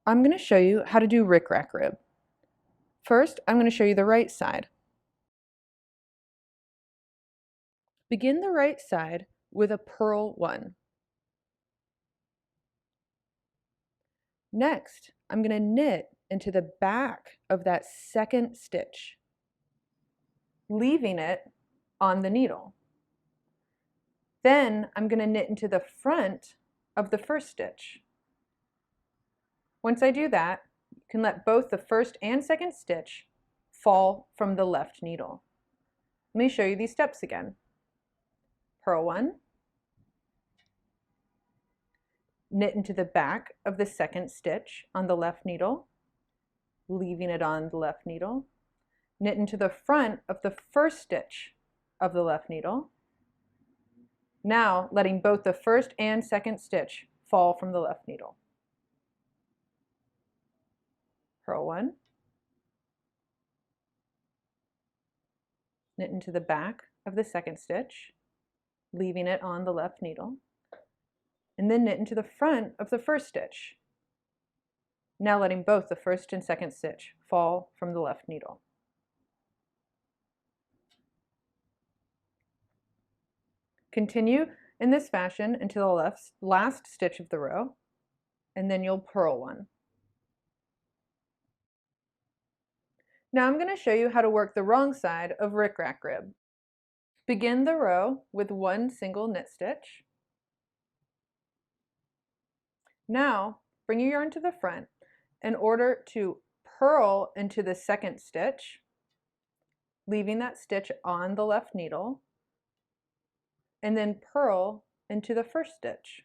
I'm going to show you how to do rickrack rib. First, I'm going to show you the right side. Begin the right side with a purl 1. Next, I'm going to knit into the back of that second stitch, leaving it on the needle. Then I'm going to knit into the front of the first stitch. Once I do that, you can let both the first and second stitch fall from the left needle. Let me show you these steps again. Purl 1, knit into the back of the second stitch on the left needle, leaving it on the left needle, knit into the front of the first stitch of the left needle, now letting both the first and second stitch fall from the left needle. Purl 1, knit into the back of the second stitch, leaving it on the left needle, and then knit into the front of the first stitch, now letting both the first and second stitch fall from the left needle. Continue in this fashion until the last stitch of the row, and then you'll purl 1. Now I'm going to show you how to work the wrong side of rickrack rib. Begin the row with 1 single knit stitch. Now bring your yarn to the front in order to purl into the second stitch, leaving that stitch on the left needle, and then purl into the first stitch,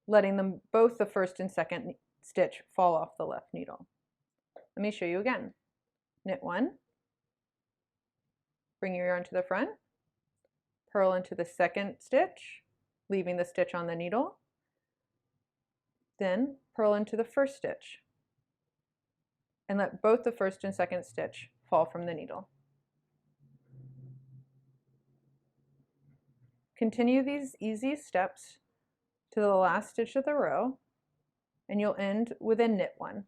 letting them both the first and second stitch fall off the left needle. Let me show you again. Knit 1, bring your yarn to the front, purl into the second stitch, leaving the stitch on the needle, then purl into the first stitch, and let both the first and second stitch fall from the needle. Continue these easy steps to the last stitch of the row, and you'll end with a knit 1.